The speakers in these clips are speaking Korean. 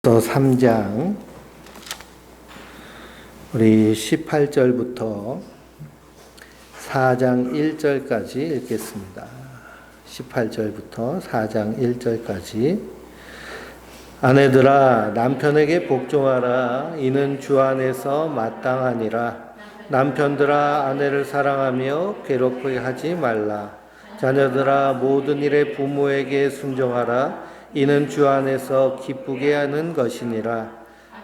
또 3장 우리 18절부터 4장 1절까지 읽겠습니다. 18절부터 4장 1절까지. 아내들아 남편에게 복종하라. 이는 주 안에서 마땅하니라. 남편들아 아내를 사랑하며 괴롭게 하지 말라. 자녀들아 모든 일에 부모에게 순종하라. 이는 주 안에서 기쁘게 하는 것이니라.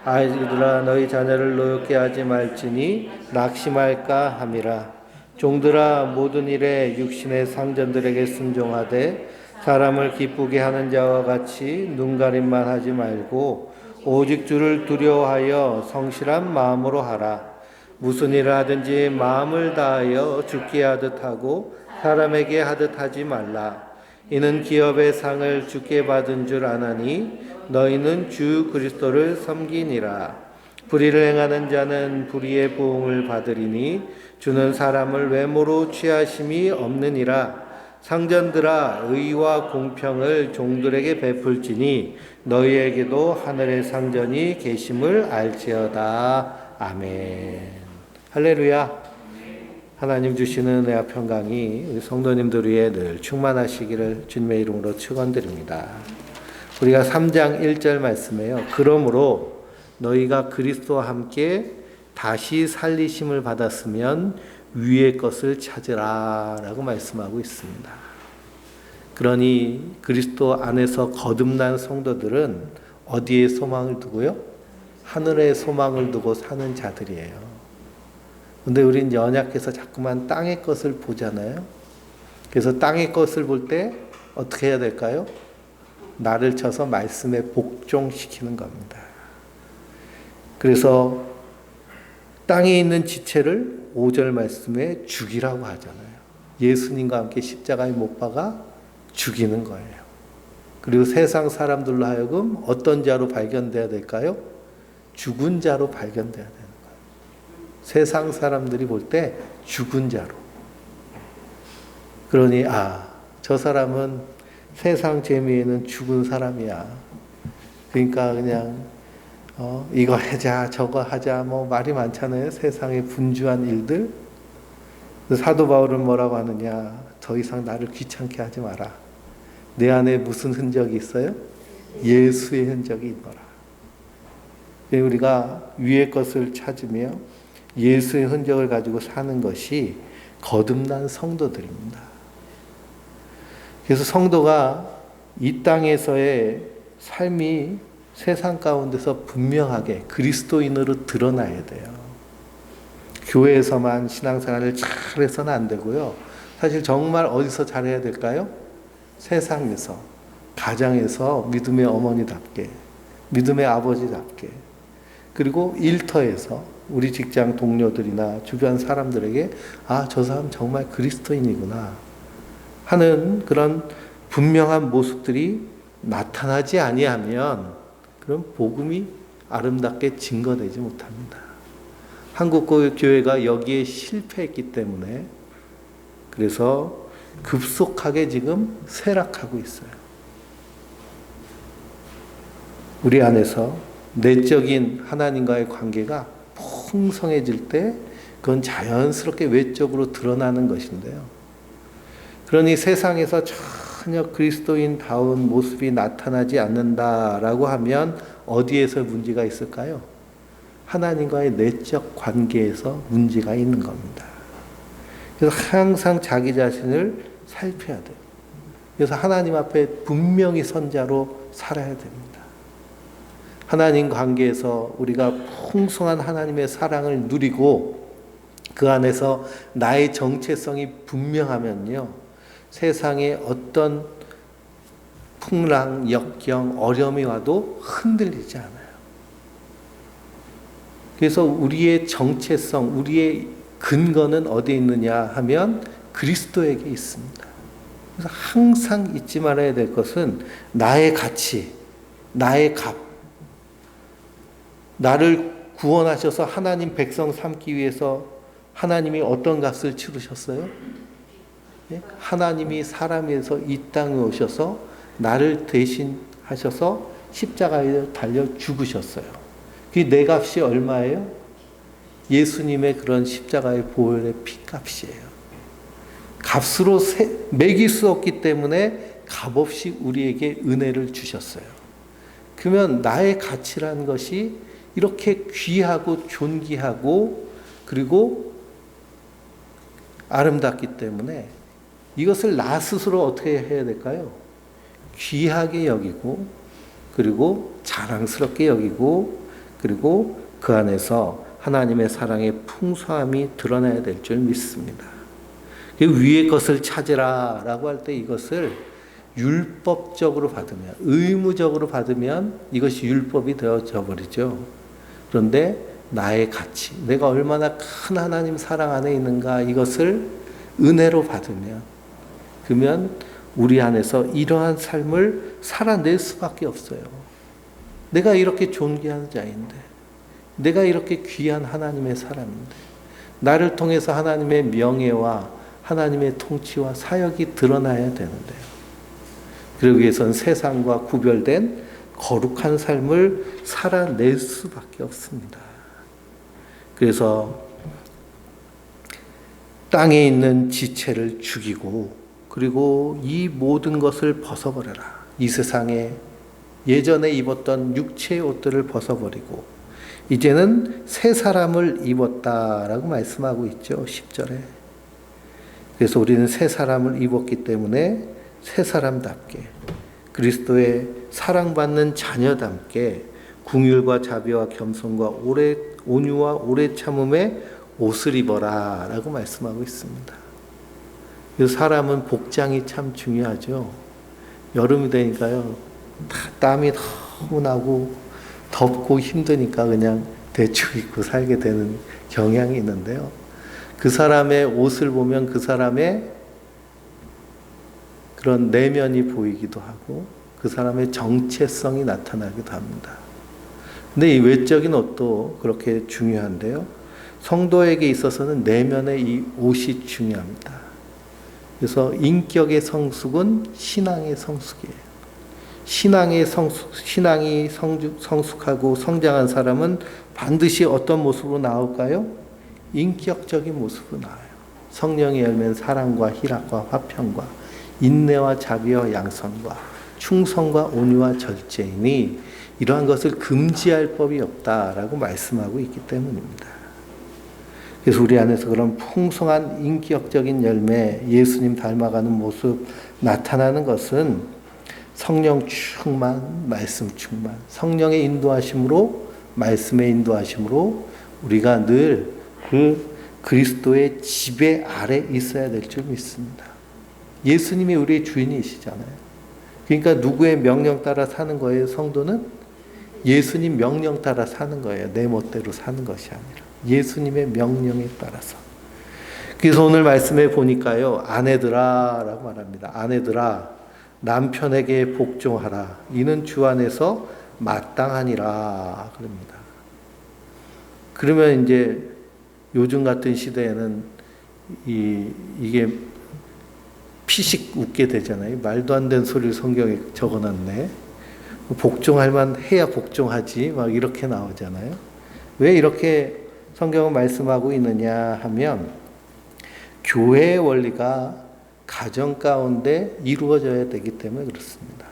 아이들아 너희 자녀를 노엽게 하지 말지니 낙심할까 함이라. 종들아 모든 일에 육신의 상전들에게 순종하되 사람을 기쁘게 하는 자와 같이 눈가림만 하지 말고 오직 주를 두려워하여 성실한 마음으로 하라. 무슨 일을 하든지 마음을 다하여 주께 하듯 하고 사람에게 하듯 하지 말라. 이는 기업의 상을 주께 받은 줄 아나니 너희는 주 그리스도를 섬기니라. 불의를 행하는 자는 불의의 보응을 받으리니 주는 사람을 외모로 취하심이 없느니라. 상전들아 의와 공평을 종들에게 베풀지니 너희에게도 하늘의 상전이 계심을 알지어다. 아멘. 할렐루야. 하나님 주시는 은혜와 평강이 우리 성도님들 위해 늘 충만하시기를 주님의 이름으로 축원드립니다. 우리가 3장 1절 말씀에요. 그러므로 너희가 그리스도와 함께 다시 살리심을 받았으면 위의 것을 찾으라 라고 말씀하고 있습니다. 그러니 그리스도 안에서 거듭난 성도들은 어디에 소망을 두고요? 하늘에 소망을 두고 사는 자들이에요. 근데 우린 연약해서 자꾸만 땅의 것을 보잖아요. 그래서 땅의 것을 볼 때 어떻게 해야 될까요? 나를 쳐서 말씀에 복종시키는 겁니다. 그래서 땅에 있는 지체를 5절 말씀에 죽이라고 하잖아요. 예수님과 함께 십자가에 못 박아 죽이는 거예요. 그리고 세상 사람들로 하여금 어떤 자로 발견돼야 될까요? 죽은 자로 발견돼야 돼요. 세상 사람들이 볼 때 죽은 자로. 그러니 저 사람은 세상 재미에는 죽은 사람이야. 그러니까 그냥 이거 하자 저거 하자 뭐 말이 많잖아요. 세상에 분주한 일들. 사도 바울은 뭐라고 하느냐. 더 이상 나를 귀찮게 하지 마라. 내 안에 무슨 흔적이 있어요? 예수의 흔적이 있노라. 우리가 위의 것을 찾으며 예수의 흔적을 가지고 사는 것이 거듭난 성도들입니다. 그래서 성도가 이 땅에서의 삶이 세상 가운데서 분명하게 그리스도인으로 드러나야 돼요. 교회에서만 신앙생활을 잘해서는 안 되고요. 사실 정말 어디서 잘해야 될까요? 세상에서, 가정에서 믿음의 어머니답게, 믿음의 아버지답게, 그리고 일터에서 우리 직장 동료들이나 주변 사람들에게 저 사람 정말 그리스도인이구나 하는 그런 분명한 모습들이 나타나지 아니하면 그런 복음이 아름답게 증거되지 못합니다. 한국 교회가 여기에 실패했기 때문에 그래서 급속하게 지금 쇠락하고 있어요. 우리 안에서 내적인 하나님과의 관계가 풍성해질 때 그건 자연스럽게 외적으로 드러나는 것인데요. 그러니 세상에서 전혀 그리스도인다운 모습이 나타나지 않는다라고 하면 어디에서 문제가 있을까요? 하나님과의 내적 관계에서 문제가 있는 겁니다. 그래서 항상 자기 자신을 살펴야 돼요. 그래서 하나님 앞에 분명히 선자로 살아야 됩니다. 하나님 관계에서 우리가 풍성한 하나님의 사랑을 누리고 그 안에서 나의 정체성이 분명하면요. 세상에 어떤 풍랑, 역경, 어려움이 와도 흔들리지 않아요. 그래서 우리의 정체성, 우리의 근거는 어디에 있느냐 하면 그리스도에게 있습니다. 그래서 항상 잊지 말아야 될 것은 나의 가치, 나의 값, 나를 구원하셔서 하나님 백성 삼기 위해서 하나님이 어떤 값을 치르셨어요? 하나님이 사람에서 이 땅에 오셔서 나를 대신하셔서 십자가에 달려 죽으셨어요. 그 내 값이 얼마예요? 예수님의 그런 십자가의 보혈의 피값이에요. 값으로 매길 수 없기 때문에 값없이 우리에게 은혜를 주셨어요. 그러면 나의 가치라는 것이 이렇게 귀하고 존귀하고 그리고 아름답기 때문에 이것을 나 스스로 어떻게 해야 될까요? 귀하게 여기고 그리고 자랑스럽게 여기고 그리고 그 안에서 하나님의 사랑의 풍성함이 드러나야 될 줄 믿습니다. 위의 것을 찾으라 라고 할 때 이것을 율법적으로 받으면, 의무적으로 받으면 이것이 율법이 되어져 버리죠. 그런데 나의 가치, 내가 얼마나 큰 하나님 사랑 안에 있는가 이것을 은혜로 받으면, 그러면 우리 안에서 이러한 삶을 살아낼 수밖에 없어요. 내가 이렇게 존귀한 자인데, 내가 이렇게 귀한 하나님의 사람인데, 나를 통해서 하나님의 명예와 하나님의 통치와 사역이 드러나야 되는데요. 그러기 위해서는 세상과 구별된 거룩한 삶을 살아낼 수밖에 없습니다. 그래서 땅에 있는 지체를 죽이고 그리고 이 모든 것을 벗어버려라. 이 세상에 예전에 입었던 육체의 옷들을 벗어버리고 이제는 새 사람을 입었다라고 말씀하고 있죠. 10절에. 그래서 우리는 새 사람을 입었기 때문에 새 사람답게 그리스도의 사랑받는 자녀답게 긍휼과 자비와 겸손과 온유와 오래 참음의 옷을 입어라 라고 말씀하고 있습니다. 그래서 사람은 복장이 참 중요하죠. 여름이 되니까요, 땀이 너무 나고 덥고 힘드니까 그냥 대충 입고 살게 되는 경향이 있는데요. 그 사람의 옷을 보면 그 사람의 그런 내면이 보이기도 하고 그 사람의 정체성이 나타나기도 합니다. 근데 이 외적인 옷도 그렇게 중요한데요. 성도에게 있어서는 내면의 이 옷이 중요합니다. 그래서 인격의 성숙은 신앙의 성숙이에요. 신앙이 성숙하고 성장한 사람은 반드시 어떤 모습으로 나올까요? 인격적인 모습으로 나와요. 성령의 열매는 사랑과 희락과 화평과 인내와 자비와 양선과 충성과 온유와 절제이니 이러한 것을 금지할 법이 없다라고 말씀하고 있기 때문입니다. 그래서 우리 안에서 그런 풍성한 인격적인 열매, 예수님 닮아가는 모습 나타나는 것은 성령 충만, 말씀 충만, 성령의 인도하심으로, 말씀의 인도하심으로 우리가 늘 그 그리스도의 지배 아래 있어야 될 줄 믿습니다. 예수님이 우리의 주인이시잖아요. 그러니까 누구의 명령 따라 사는 거예요, 성도는? 예수님 명령 따라 사는 거예요. 내 멋대로 사는 것이 아니라. 예수님의 명령에 따라서. 그래서 오늘 말씀에 보니까요, 아내들아 라고 말합니다. 아내들아, 남편에게 복종하라. 이는 주 안에서 마땅하니라. 그럽니다. 그러면 이제 요즘 같은 시대에는 이게 피식 웃게 되잖아요. 말도 안 되는 소리를 성경에 적어놨네. 복종할 만 해야 복종하지. 막 이렇게 나오잖아요. 왜 이렇게 성경은 말씀하고 있느냐 하면 교회의 원리가 가정 가운데 이루어져야 되기 때문에 그렇습니다.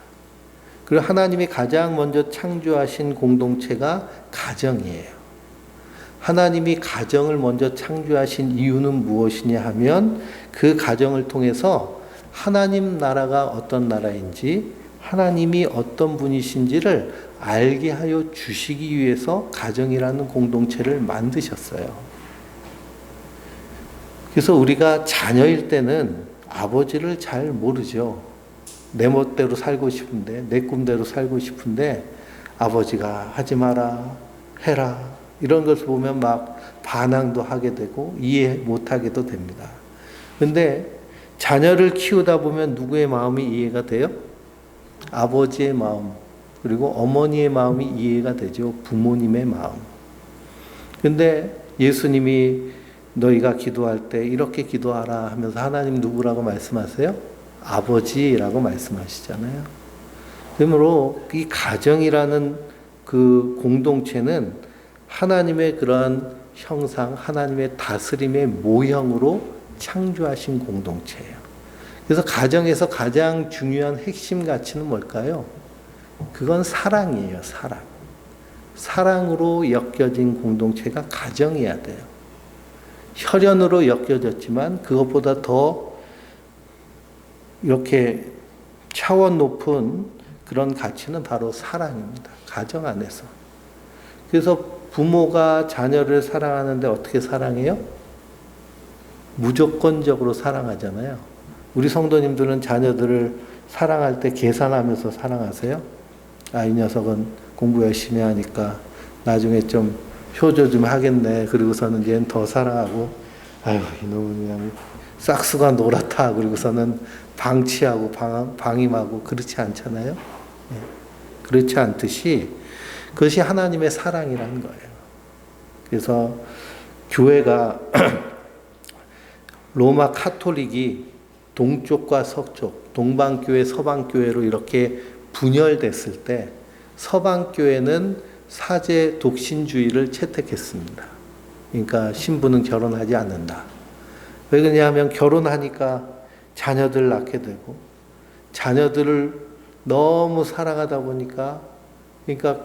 그리고 하나님이 가장 먼저 창조하신 공동체가 가정이에요. 하나님이 가정을 먼저 창조하신 이유는 무엇이냐 하면 그 가정을 통해서 하나님 나라가 어떤 나라인지 하나님이 어떤 분이신지를 알게 하여 주시기 위해서 가정이라는 공동체를 만드셨어요. 그래서 우리가 자녀일 때는 아버지를 잘 모르죠. 내 멋대로 살고 싶은데, 내 꿈대로 살고 싶은데 아버지가 하지 마라, 해라 이런 것을 보면 막 반항도 하게 되고 이해 못하게도 됩니다. 그런데 자녀를 키우다 보면 누구의 마음이 이해가 돼요? 아버지의 마음, 그리고 어머니의 마음이 이해가 되죠. 부모님의 마음. 그런데 예수님이 너희가 기도할 때 이렇게 기도하라 하면서 하나님 누구라고 말씀하세요? 아버지라고 말씀하시잖아요. 그러므로 이 가정이라는 그 공동체는 하나님의 그런 형상, 하나님의 다스림의 모형으로 창조하신 공동체예요. 그래서 가정에서 가장 중요한 핵심 가치는 뭘까요? 그건 사랑이에요, 사랑. 사랑으로 엮여진 공동체가 가정이어야 돼요. 혈연으로 엮여졌지만 그것보다 더 이렇게 차원 높은 그런 가치는 바로 사랑입니다. 가정 안에서. 그래서 부모가 자녀를 사랑하는데 어떻게 사랑해요? 무조건적으로 사랑하잖아요. 우리 성도님들은 자녀들을 사랑할 때 계산하면서 사랑하세요? 아, 이 녀석은 공부 열심히 하니까 나중에 좀 효조 좀 하겠네. 그리고서는 얘는 더 사랑하고, 아유, 이놈은 그냥 싹수가 노랗다. 그리고서는 방치하고 방임하고 그렇지 않잖아요. 네. 그렇지 않듯이 그것이 하나님의 사랑이라는 거예요. 그래서 교회가 로마 카톨릭이 동쪽과 서쪽, 동방교회, 서방교회로 이렇게 분열됐을 때 서방교회는 사제 독신주의를 채택했습니다. 그러니까 신부는 결혼하지 않는다. 왜 그러냐면 결혼하니까 자녀들 낳게 되고 자녀들을 너무 사랑하다 보니까 그러니까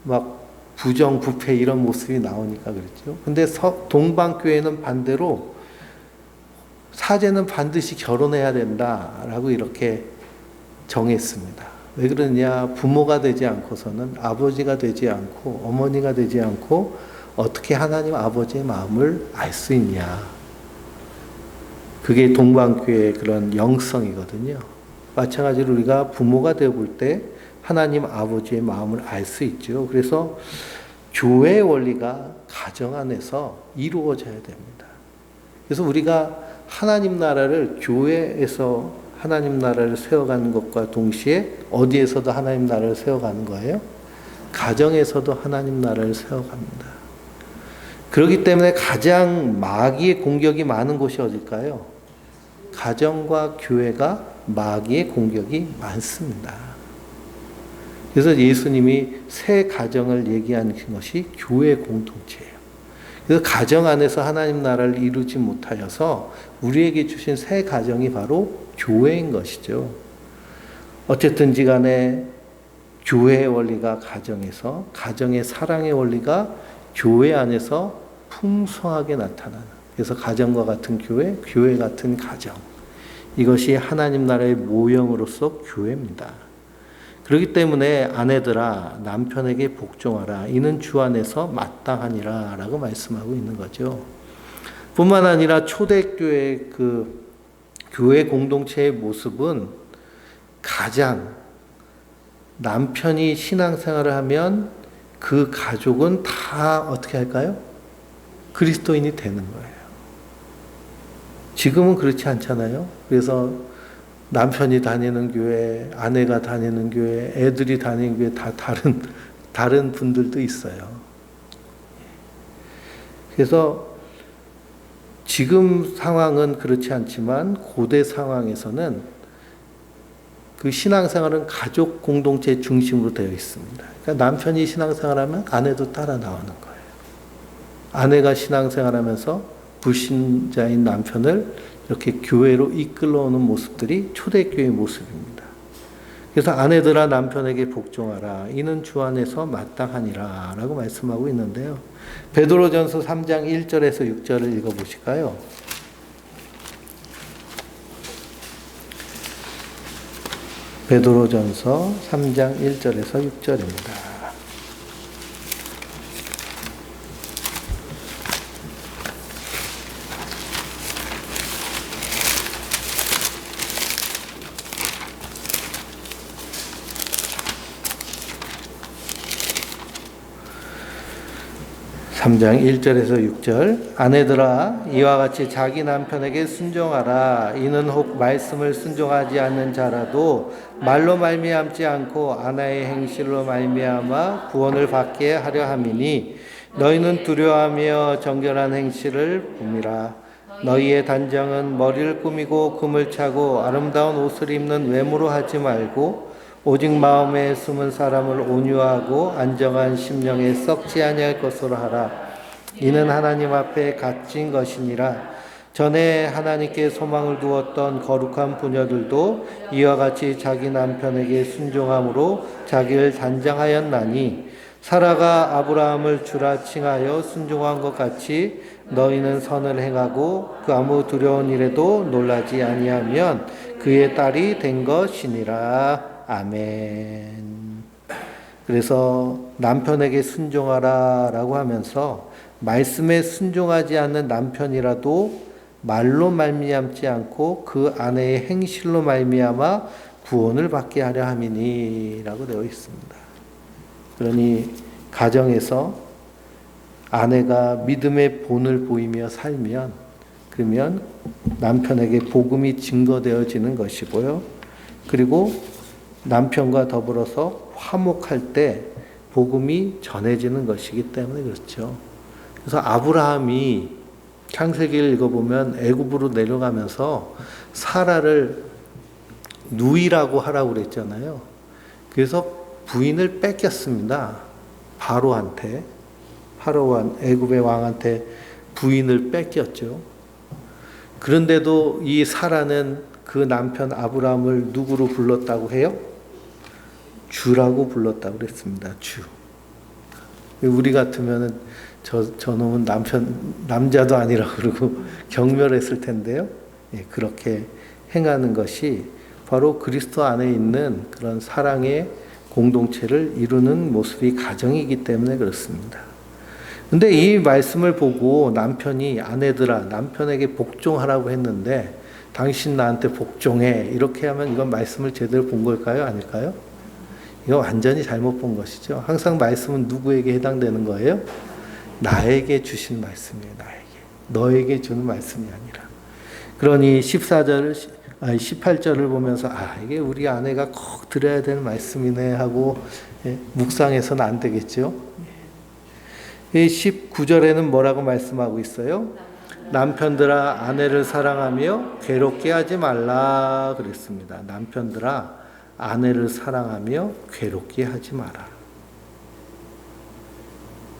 막 부정부패 이런 모습이 나오니까 그랬죠. 근데 동방교회는 반대로 사제는 반드시 결혼해야 된다라고 이렇게 정했습니다. 왜 그러냐? 부모가 되지 않고서는 아버지가 되지 않고 어머니가 되지 않고 어떻게 하나님 아버지의 마음을 알 수 있냐? 그게 동방교회의 그런 영성이거든요. 마찬가지로 우리가 부모가 되어 볼 때 하나님 아버지의 마음을 알 수 있죠. 그래서 교회의 원리가 가정 안에서 이루어져야 됩니다. 그래서 우리가 하나님 나라를 교회에서 하나님 나라를 세워가는 것과 동시에 어디에서도 하나님 나라를 세워가는 거예요? 가정에서도 하나님 나라를 세워갑니다. 그렇기 때문에 가장 마귀의 공격이 많은 곳이 어딜까요? 가정과 교회가 마귀의 공격이 많습니다. 그래서 예수님이 새 가정을 얘기하는 것이 교회 공동체예요. 그래서 가정 안에서 하나님 나라를 이루지 못하여서 우리에게 주신 새 가정이 바로 교회인 것이죠. 어쨌든지 간에 교회의 원리가 가정에서, 가정의 사랑의 원리가 교회 안에서 풍성하게 나타나는, 그래서 가정과 같은 교회, 교회 같은 가정, 이것이 하나님 나라의 모형으로서 교회입니다. 그렇기 때문에 아내들아 남편에게 복종하라. 이는 주 안에서 마땅하니라 라고 말씀하고 있는 거죠. 뿐만 아니라 초대교회 그 교회 공동체의 모습은 가장 남편이 신앙생활을 하면 그 가족은 다 어떻게 할까요? 그리스도인이 되는 거예요. 지금은 그렇지 않잖아요. 그래서 남편이 다니는 교회, 아내가 다니는 교회, 애들이 다니는 교회 다 다른 분들도 있어요. 그래서 지금 상황은 그렇지 않지만 고대 상황에서는 그 신앙생활은 가족 공동체 중심으로 되어 있습니다. 그러니까 남편이 신앙생활하면 아내도 따라 나오는 거예요. 아내가 신앙생활하면서 불신자인 남편을 이렇게 교회로 이끌어오는 모습들이 초대교회의 모습입니다. 그래서 아내들아 남편에게 복종하라. 이는 주 안에서 마땅하니라 라고 말씀하고 있는데요. 베드로전서 3장 1절에서 6절을 읽어보실까요? 베드로전서 3장 1절에서 6절입니다. 삼 장 1절에서 6절. 아내들아 이와 같이 자기 남편에게 순종하라. 이는 혹 말씀을 순종하지 않는 자라도 말로 말미암지 않고 아내의 행실로 말미암아 구원을 받게 하려 함이니 너희는 두려워하며 정결한 행실을 봄이라. 너희의 단장은 머리를 꾸미고 금을 차고 아름다운 옷을 입는 외모로 하지 말고 오직 마음에 숨은 사람을 온유하고 안정한 심령에 썩지 아니할 것으로 하라. 이는 하나님 앞에 값진 것이니라. 전에 하나님께 소망을 두었던 거룩한 부녀들도 이와 같이 자기 남편에게 순종함으로 자기를 단장하였나니 사라가 아브라함을 주라 칭하여 순종한 것 같이 너희는 선을 행하고 그 아무 두려운 일에도 놀라지 아니하면 그의 딸이 된 것이니라. 아멘. 그래서 남편에게 순종하라라고 하면서 말씀에 순종하지 않는 남편이라도 말로 말미암지 않고 그 아내의 행실로 말미암아 구원을 받게 하려 함이니라고 되어 있습니다. 그러니 가정에서 아내가 믿음의 본을 보이며 살면 그러면 남편에게 복음이 증거되어지는 것이고요. 그리고 남편과 더불어서 화목할 때 복음이 전해지는 것이기 때문에 그렇죠. 그래서 아브라함이 창세기를 읽어보면 애굽으로 내려가면서 사라를 누이라고 하라고 그랬잖아요. 그래서 부인을 뺏겼습니다. 바로한테. 파로한 애굽의 왕한테 부인을 뺏겼죠. 그런데도 이 사라는 그 남편 아브라함을 누구로 불렀다고 해요? 주라고 불렀다고 그랬습니다. 주. 우리 같으면은 저놈은 남자도 아니라 그러고 경멸했을 텐데요. 예, 그렇게 행하는 것이 바로 그리스도 안에 있는 그런 사랑의 공동체를 이루는 모습이 가정이기 때문에 그렇습니다. 근데 이 말씀을 보고 남편이 아내들아 남편에게 복종하라고 했는데 당신 나한테 복종해 이렇게 하면 이건 말씀을 제대로 본 걸까요? 아닐까요? 이거 완전히 잘못 본 것이죠. 항상 말씀은 누구에게 해당되는 거예요? 나에게 주신 말씀이에요. 나에게. 너에게 주는 말씀이 아니라. 그러니 18절을 보면서 이게 우리 아내가 꼭 들어야 되는 말씀이네 하고 묵상해서는 안 되겠죠. 19절에는 뭐라고 말씀하고 있어요? 남편들아 아내를 사랑하며 괴롭게 하지 말라 그랬습니다. 남편들아 아내를 사랑하며 괴롭게 하지 마라.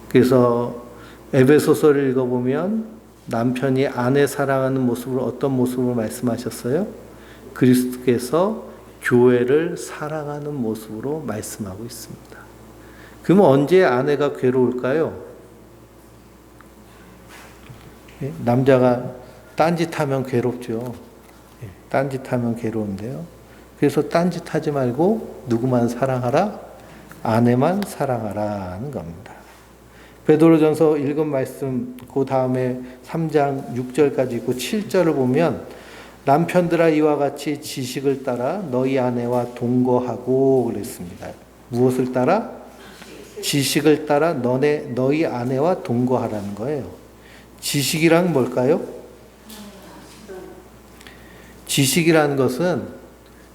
그래서 에베소서를 읽어보면 남편이 아내 사랑하는 모습을 어떤 모습으로 말씀하셨어요? 그리스도께서 교회를 사랑하는 모습으로 말씀하고 있습니다. 그러면 언제 아내가 괴로울까요? 남자가 딴짓하면 괴롭죠. 딴짓하면 괴로운데요. 그래서 딴짓하지 말고 누구만 사랑하라? 아내만 사랑하라 하는 겁니다. 베드로전서 읽은 말씀 그 다음에 3장 6절까지 있고 7절을 보면 남편들아 이와 같이 지식을 따라 너희 아내와 동거하고 그랬습니다. 무엇을 따라? 지식을 따라 너희 아내와 동거하라는 거예요. 지식이란 뭘까요? 지식이라는 것은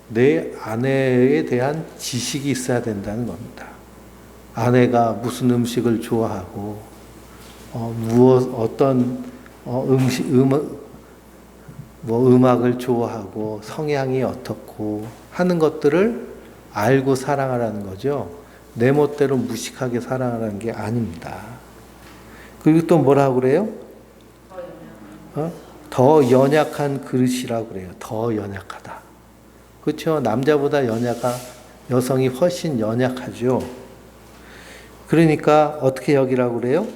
내 아내에 대한 지식이 있어야 된다는 겁니다. 아내가 무슨 음식을 좋아하고 어떤 음악을 좋아하고 성향이 어떻고 하는 것들을 알고 사랑하라는 거죠. 내 멋대로 무식하게 사랑하라는 게 아닙니다. 그리고 또 뭐라고 그래요? 더 연약한 그릇이라고 그래요. 더 연약하다. 그렇죠? 남자보다 여성이 훨씬 연약하죠. 그러니까 어떻게 여기라고 그래요?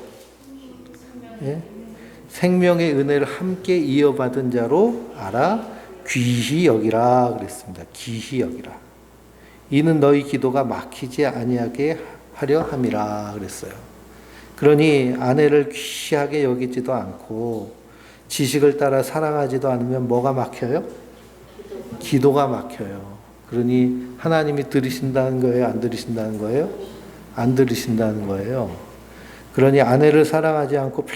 생명의 은혜를 함께 이어받은 자로 알아 귀히 여기라 그랬습니다. 귀히 여기라. 이는 너희 기도가 막히지 아니하게 하려 함이라 그랬어요. 그러니 아내를 귀하게 여기지도 않고 지식을 따라 사랑하지도 않으면 뭐가 막혀요? 기도가 막혀요. 그러니 하나님이 들으신다는 거예요? 안 들으신다는 거예요? 안 들으신다는 거예요. 그러니 아내를 사랑하지 않고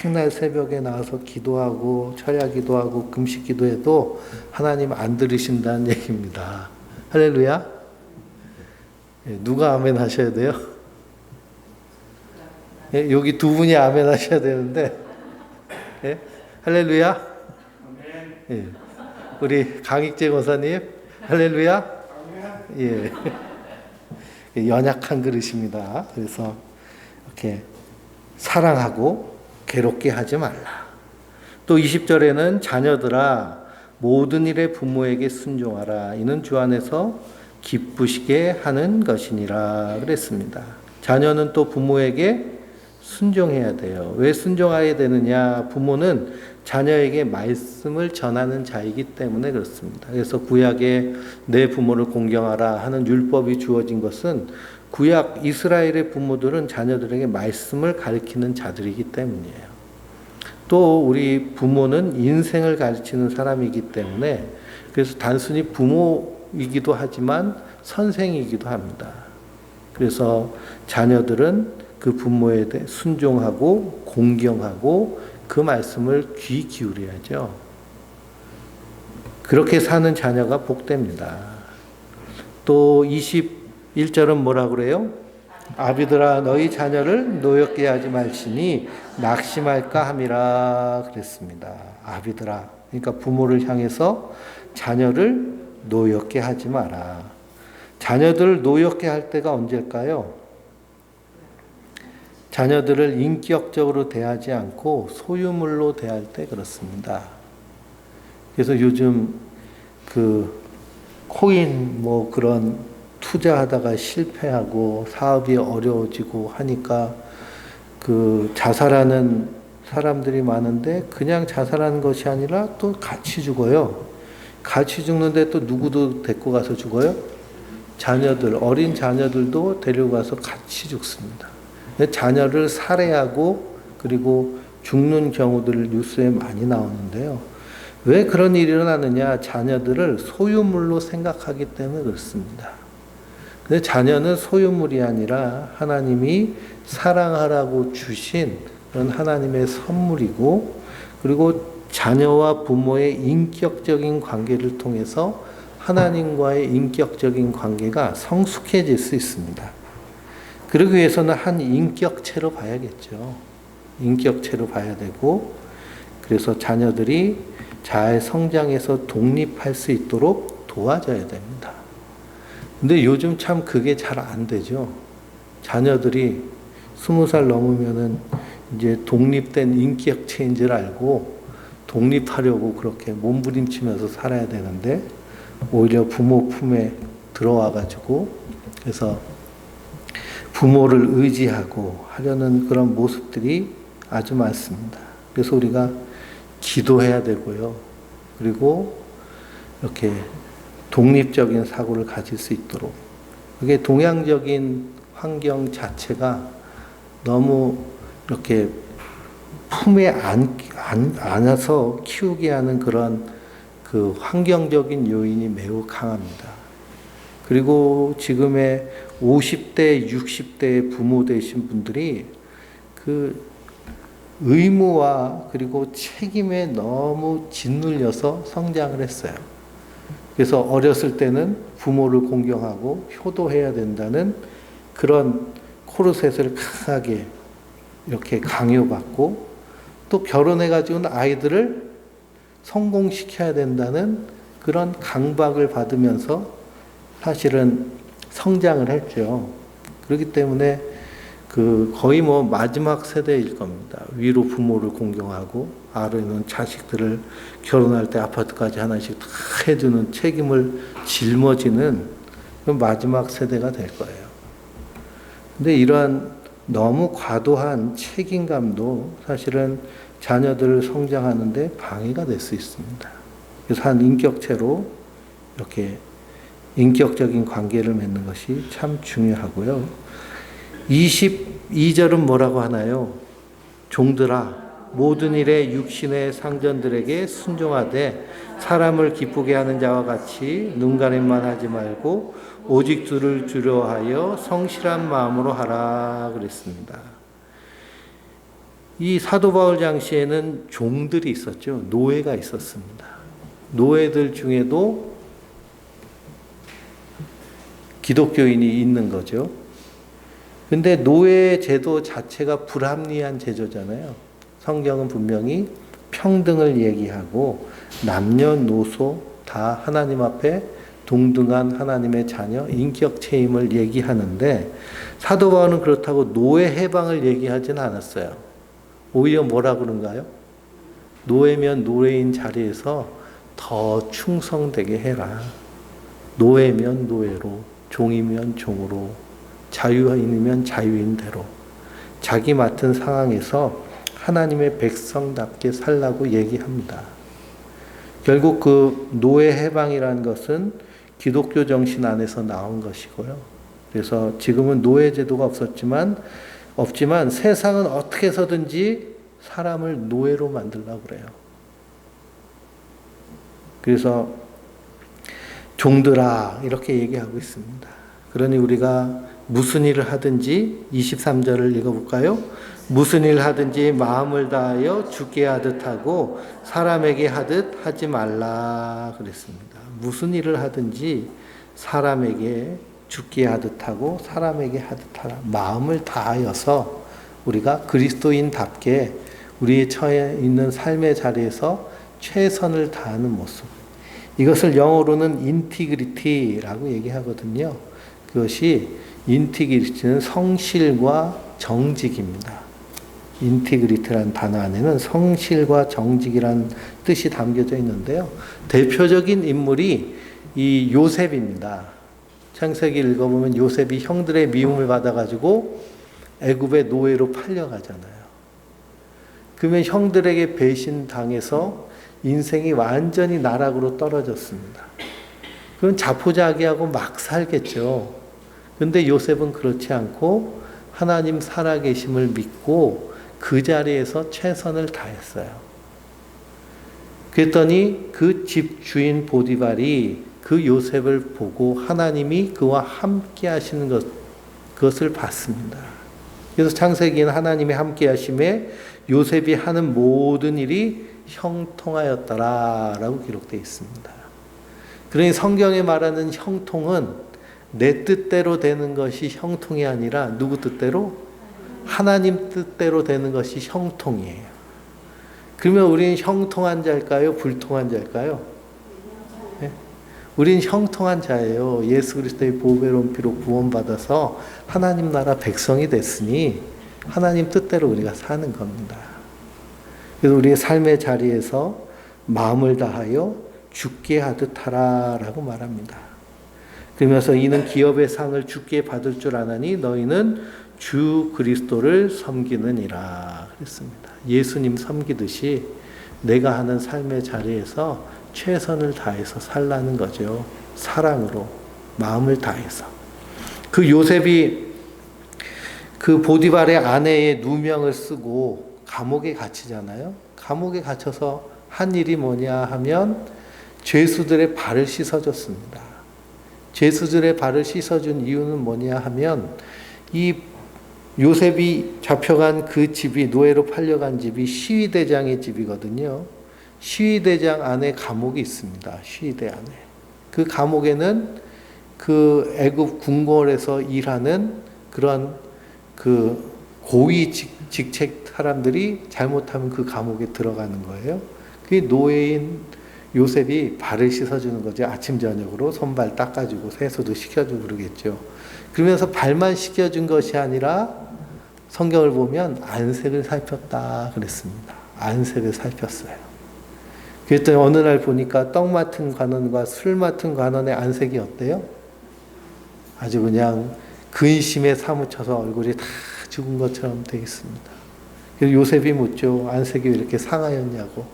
맨날 새벽에 나와서 기도하고 철야 기도하고 금식 기도해도 하나님 안 들으신다는 얘기입니다. 할렐루야. 누가 아멘 하셔야 돼요? 여기 두 분이 아멘 하셔야 되는데 할렐루야. 우리 강익재 권사님 할렐루야. 예. 연약한 그릇입니다. 그래서 이렇게 사랑하고 괴롭게 하지 말라. 또 20절에는 자녀들아 모든 일에 부모에게 순종하라. 이는 주 안에서 기쁘시게 하는 것이니라 그랬습니다. 자녀는 또 부모에게 순종해야 돼요. 왜 순종해야 되느냐? 부모는 자녀에게 말씀을 전하는 자이기 때문에 그렇습니다. 그래서 구약에 내 부모를 공경하라 하는 율법이 주어진 것은 구약 이스라엘의 부모들은 자녀들에게 말씀을 가르치는 자들이기 때문이에요. 또 우리 부모는 인생을 가르치는 사람이기 때문에 그래서 단순히 부모이기도 하지만 선생이기도 합니다. 그래서 자녀들은 그 부모에 대해 순종하고 공경하고 그 말씀을 귀 기울여야죠. 그렇게 사는 자녀가 복됩니다. 또 21절은 뭐라 그래요? 아비들아 너희 자녀를 노엽게 하지 말지니 낙심할까 함이라 그랬습니다. 아비들아, 그러니까 부모를 향해서 자녀를 노엽게 하지 마라. 자녀들을 노엽게 할 때가 언제일까요? 자녀들을 인격적으로 대하지 않고 소유물로 대할 때 그렇습니다. 그래서 요즘 그 코인 뭐 그런 투자하다가 실패하고 사업이 어려워지고 하니까 그 자살하는 사람들이 많은데 그냥 자살하는 것이 아니라 또 같이 죽어요. 같이 죽는데 또 누구도 데리고 가서 죽어요? 자녀들, 어린 자녀들도 데리고 가서 같이 죽습니다. 자녀를 살해하고 그리고 죽는 경우들 뉴스에 많이 나오는데요. 왜 그런 일이 일어나느냐? 자녀들을 소유물로 생각하기 때문에 그렇습니다. 근데 자녀는 소유물이 아니라 하나님이 사랑하라고 주신 그런 하나님의 선물이고, 그리고 자녀와 부모의 인격적인 관계를 통해서 하나님과의 인격적인 관계가 성숙해질 수 있습니다. 그러기 위해서는 한 인격체로 봐야겠죠. 인격체로 봐야 되고, 그래서 자녀들이 잘 성장해서 독립할 수 있도록 도와줘야 됩니다. 근데 요즘 참 그게 잘 안 되죠. 자녀들이 20살 넘으면은 이제 독립된 인격체인 줄 알고 독립하려고 그렇게 몸부림치면서 살아야 되는데 오히려 부모 품에 들어와가지고 그래서 부모를 의지하고 하려는 그런 모습들이 아주 많습니다. 그래서 우리가 기도해야 되고요. 그리고 이렇게 독립적인 사고를 가질 수 있도록, 그게 동양적인 환경 자체가 너무 이렇게 품에 안아서 키우게 하는 그런 그 환경적인 요인이 매우 강합니다. 그리고 지금의 50대, 60대 부모 되신 분들이 그 의무와 그리고 책임에 너무 짓눌려서 성장을 했어요. 그래서 어렸을 때는 부모를 공경하고 효도해야 된다는 그런 코르셋을 강하게 이렇게 강요받고, 또 결혼해가지고는 아이들을 성공시켜야 된다는 그런 강박을 받으면서 사실은 성장을 했죠. 그렇기 때문에 그 거의 뭐 마지막 세대일 겁니다. 위로 부모를 공경하고 아래는 자식들을 결혼할 때 아파트까지 하나씩 다 해주는 책임을 짊어지는 그 마지막 세대가 될 거예요. 근데 이러한 너무 과도한 책임감도 사실은 자녀들을 성장하는데 방해가 될 수 있습니다. 그래서 한 인격체로 이렇게 인격적인 관계를 맺는 것이 참 중요하고요. 22절은 뭐라고 하나요? 종들아 모든 일에 육신의 상전들에게 순종하되 사람을 기쁘게 하는 자와 같이 눈가림만 하지 말고 오직 주를 두려워하여 성실한 마음으로 하라 그랬습니다. 이 사도 바울 당시에는 종들이 있었죠. 노예가 있었습니다. 노예들 중에도 기독교인이 있는 거죠. 근데 노예 제도 자체가 불합리한 제도잖아요. 성경은 분명히 평등을 얘기하고 남녀노소 다 하나님 앞에 동등한 하나님의 자녀, 인격체임을 얘기하는데 사도 바울은 그렇다고 노예 해방을 얘기하진 않았어요. 오히려 뭐라 그런가요? 노예면 노예인 자리에서 더 충성되게 해라. 노예면 노예로, 종이면 종으로, 자유인이면 자유인대로 자기 맡은 상황에서 하나님의 백성답게 살라고 얘기합니다. 결국 그 노예 해방이라는 것은 기독교 정신 안에서 나온 것이고요. 그래서 지금은 노예 제도가 없지만 세상은 어떻게 해서든지 사람을 노예로 만들려고 그래요. 그래서 종들아 이렇게 얘기하고 있습니다. 그러니 우리가 무슨 일을 하든지 23절을 읽어볼까요? 무슨 일을 하든지 마음을 다하여 주께 하듯 하고 사람에게 하듯 하지 말라 그랬습니다. 무슨 일을 하든지 사람에게 주께 하듯 하고 사람에게 하듯 하라. 마음을 다하여서 우리가 그리스도인답게 우리의 처해 있는 삶의 자리에서 최선을 다하는 모습. 이것을 영어로는 인티그리티라고 얘기하거든요. 그것이 인티그리티는 성실과 정직입니다. 인티그리티라는 단어 안에는 성실과 정직이라는 뜻이 담겨져 있는데요. 대표적인 인물이 이 요셉입니다. 창세기 읽어보면 요셉이 형들의 미움을 받아가지고 애굽의 노예로 팔려가잖아요. 그러면 형들에게 배신당해서 인생이 완전히 나락으로 떨어졌습니다. 그건 자포자기하고 막 살겠죠. 그런데 요셉은 그렇지 않고 하나님 살아계심을 믿고 그 자리에서 최선을 다했어요. 그랬더니 그 집 주인 보디발이 그 요셉을 보고 하나님이 그와 함께 하시는 그것을 봤습니다. 그래서 창세기는 하나님이 함께 하심에 요셉이 하는 모든 일이 형통하였더라라고 기록되어 있습니다. 그러니 성경에 말하는 형통은 내 뜻대로 되는 것이 형통이 아니라 누구 뜻대로? 하나님 뜻대로 되는 것이 형통이에요. 그러면 우리는 형통한 자일까요? 불통한 자일까요? 네? 우리는 형통한 자예요. 예수 그리스도의 보배로운 피로 구원받아서 하나님 나라 백성이 됐으니 하나님 뜻대로 우리가 사는 겁니다. 그래서 우리의 삶의 자리에서 마음을 다하여 주께 하듯 하라라고 말합니다. 그러면서 이는 기업의 상을 주께 받을 줄 아나니 너희는 주 그리스도를 섬기느니라 그랬습니다. 예수님 섬기듯이 내가 하는 삶의 자리에서 최선을 다해서 살라는 거죠. 사랑으로 마음을 다해서. 그 요셉이 그 보디발의 아내의 누명을 쓰고 감옥에 갇히잖아요. 감옥에 갇혀서 한 일이 뭐냐 하면 죄수들의 발을 씻어줬습니다. 죄수들의 발을 씻어준 이유는 뭐냐 하면 이 요셉이 잡혀간 그 집이 노예로 팔려간 집이 시위대장의 집이거든요. 시위대장 안에 감옥이 있습니다. 시위대 안에. 그 감옥에는 그 애굽 궁궐에서 일하는 그런 그 고위 직책 사람들이 잘못하면 그 감옥에 들어가는 거예요. 그게 노예인 요셉이 발을 씻어주는 거죠. 아침 저녁으로 손발 닦아주고 세수도 시켜주고 그러겠죠. 그러면서 발만 씻겨준 것이 아니라 성경을 보면 안색을 살폈다 그랬습니다. 안색을 살폈어요. 그랬더니 어느 날 보니까 떡 맡은 관원과 술 맡은 관원의 안색이 어때요? 아주 그냥 근심에 사무쳐서 얼굴이 다 죽은 것처럼 되어 있습니다. 그래서 요셉이 묻죠. 안색이 왜 이렇게 상하였냐고.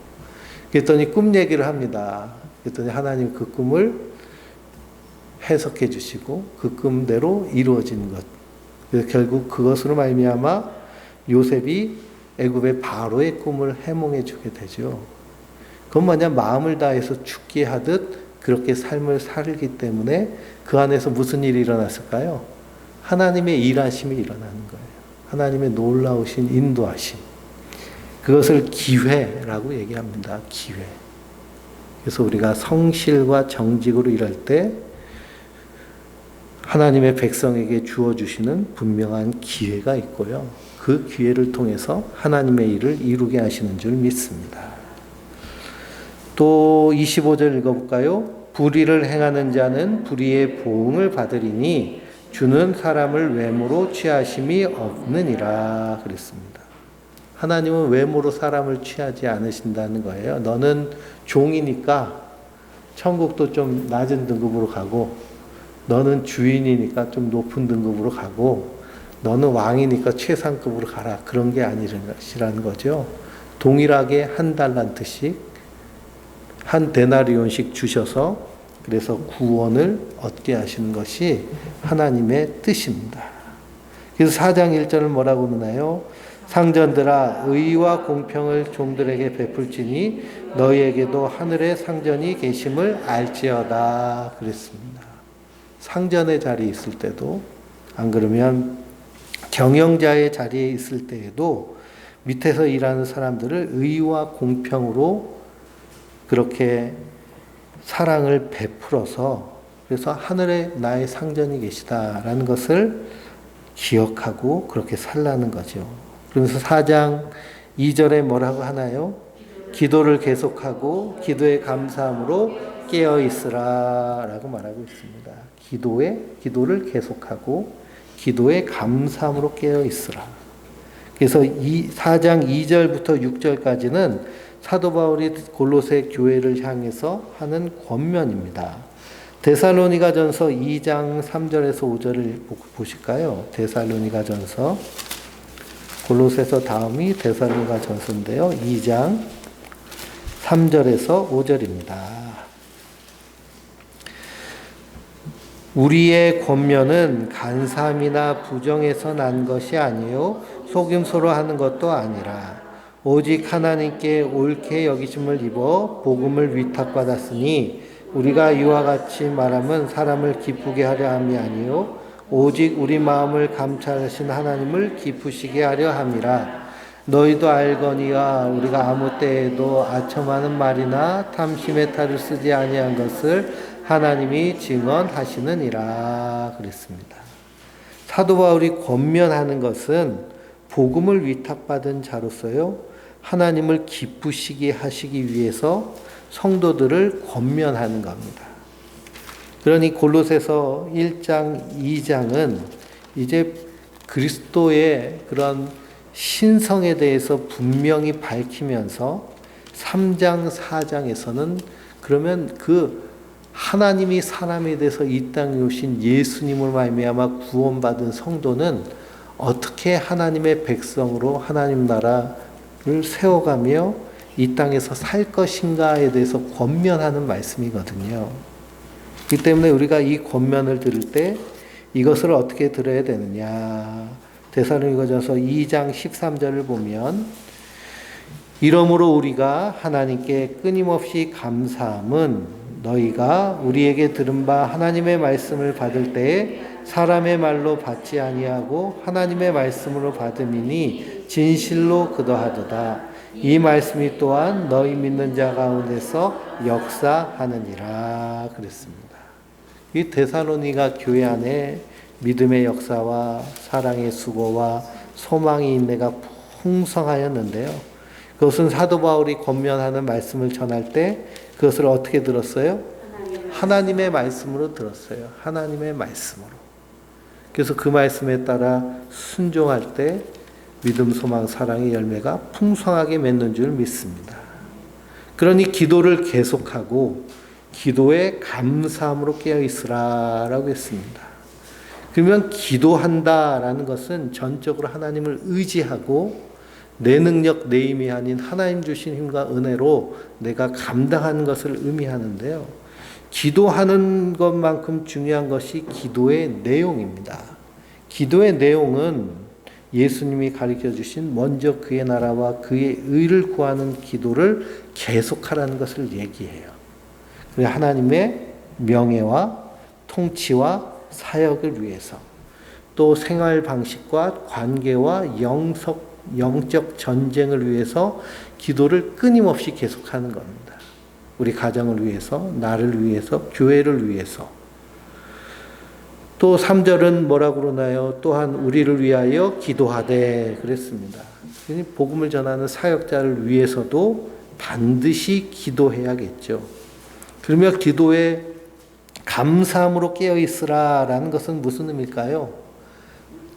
그랬더니 꿈 얘기를 합니다. 그랬더니 하나님 그 꿈을 해석해 주시고 그 꿈대로 이루어진 것. 그래서 결국 그것으로 말미암아 요셉이 애굽의 바로의 꿈을 해몽해 주게 되죠. 그건 뭐냐? 마음을 다해서 죽게 하듯 그렇게 삶을 살기 때문에 그 안에서 무슨 일이 일어났을까요? 하나님의 일하심이 일어나는 거예요. 하나님의 놀라우신 인도하심. 그것을 기회라고 얘기합니다. 기회. 그래서 우리가 성실과 정직으로 일할 때 하나님의 백성에게 주어주시는 분명한 기회가 있고요. 그 기회를 통해서 하나님의 일을 이루게 하시는 줄 믿습니다. 또 25절 읽어볼까요? 불의를 행하는 자는 불의의 보응을 받으리니 주는 사람을 외모로 취하심이 없느니라 그랬습니다. 하나님은 외모로 사람을 취하지 않으신다는 거예요. 너는 종이니까 천국도 좀 낮은 등급으로 가고, 너는 주인이니까 좀 높은 등급으로 가고, 너는 왕이니까 최상급으로 가라. 그런 게 아니라는 거죠. 동일하게 한 달란트씩, 한 데나리온씩 주셔서 그래서 구원을 얻게 하시는 것이 하나님의 뜻입니다. 그래서 4장 1절을 뭐라고 그러나요? 상전들아 의와 공평을 종들에게 베풀지니 너희에게도 하늘에 상전이 계심을 알지어다 그랬습니다. 상전의 자리에 있을 때도, 안 그러면 경영자의 자리에 있을 때에도 밑에서 일하는 사람들을 의와 공평으로 그렇게 사랑을 베풀어서, 그래서 하늘에 나의 상전이 계시다라는 것을 기억하고 그렇게 살라는 거죠. 그러면서 4장 2절에 뭐라고 하나요? 기도를 계속하고 기도에 감사함으로 깨어 있으라 라고 말하고 있습니다. 기도를 계속하고 기도에 감사함으로 깨어 있으라. 그래서 4장 2절부터 6절까지는 사도 바울이 골로새 교회를 향해서 하는 권면입니다. 데살로니가전서 2장 3절에서 5절을 보실까요? 데살로니가전서, 골로새서 다음이 데살로니가전서인데요. 2장 3절에서 5절입니다. 우리의 권면은 간삼이나 부정에서 난 것이 아니요 속임수로 하는 것도 아니라 오직 하나님께 옳게 여기심을 입어 복음을 위탁받았으니 우리가 이와 같이 말함은 사람을 기쁘게 하려 함이 아니요 오직 우리 마음을 감찰하신 하나님을 기쁘시게 하려 함이라. 너희도 알거니와 우리가 아무 때에도 아첨하는 말이나 탐심의 탈을 쓰지 아니한 것을 하나님이 증언하시느니라 그랬습니다. 사도 바울이 권면하는 것은 복음을 위탁받은 자로서요 하나님을 기쁘시게 하시기 위해서 성도들을 권면하는 겁니다. 그러니 골로새서 1장, 2장은 이제 그리스도의 그런 신성에 대해서 분명히 밝히면서 3장, 4장에서는 그러면 그 하나님이 사람에 대해서 이 땅에 오신 예수님을 말미암아 구원받은 성도는 어떻게 하나님의 백성으로 하나님 나라를 세워가며 이 땅에서 살 것인가에 대해서 권면하는 말씀이거든요. 그렇기 때문에 우리가 이 권면을 들을 때 이것을 어떻게 들어야 되느냐. 데살로니가전서 2장 13절을 보면 이러므로 우리가 하나님께 끊임없이 감사함은 너희가 우리에게 들은 바 하나님의 말씀을 받을 때에 사람의 말로 받지 아니하고 하나님의 말씀으로 받음이니 진실로 그도하도다. 이 말씀이 또한 너희 믿는 자 가운데서 역사하느니라 그랬습니다. 이 데살로니가 교회 안에 믿음의 역사와 사랑의 수고와 소망의 인내가 풍성하였는데요. 그것은 사도 바울이 권면하는 말씀을 전할 때 그것을 어떻게 들었어요? 하나님의 말씀으로 들었어요. 하나님의 말씀으로. 그래서 그 말씀에 따라 순종할 때 믿음, 소망, 사랑의 열매가 풍성하게 맺는 줄 믿습니다. 그러니 기도를 계속하고 기도에 감사함으로 깨어있으라라고 했습니다. 그러면 기도한다라는 것은 전적으로 하나님을 의지하고 내 능력, 내 힘이 아닌 하나님 주신 힘과 은혜로 내가 감당하는 것을 의미하는데요. 기도하는 것만큼 중요한 것이 기도의 내용입니다. 기도의 내용은 예수님이 가르쳐 주신 먼저 그의 나라와 그의 의를 구하는 기도를 계속하라는 것을 얘기해요. 하나님의 명예와 통치와 사역을 위해서, 또 생활 방식과 관계와 영적 전쟁을 위해서 기도를 끊임없이 계속하는 겁니다. 우리 가정을 위해서, 나를 위해서, 교회를 위해서. 또 3절은 뭐라고 그러나요? 또한 우리를 위하여 기도하되 그랬습니다. 복음을 전하는 사역자를 위해서도 반드시 기도해야겠죠. 그러며 기도에 감사함으로 깨어 있으라라는 것은 무슨 의미일까요?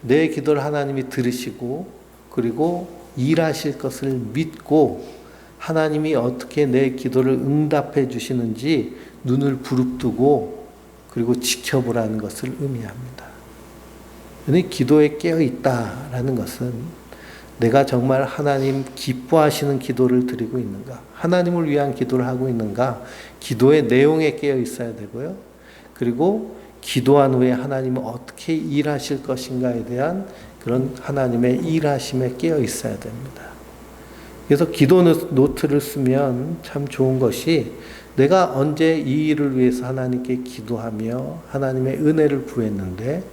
내 기도를 하나님이 들으시고 그리고 일하실 것을 믿고 하나님이 어떻게 내 기도를 응답해 주시는지 눈을 부릅뜨고 그리고 지켜보라는 것을 의미합니다. 기도에 깨어 있다라는 것은 내가 정말 하나님 기뻐하시는 기도를 드리고 있는가, 하나님을 위한 기도를 하고 있는가, 기도의 내용에 깨어 있어야 되고요. 그리고 기도한 후에 하나님은 어떻게 일하실 것인가에 대한 그런 하나님의 일하심에 깨어 있어야 됩니다. 그래서 기도 노트를 쓰면 참 좋은 것이 내가 언제 이 일을 위해서 하나님께 기도하며 하나님의 은혜를 구했는데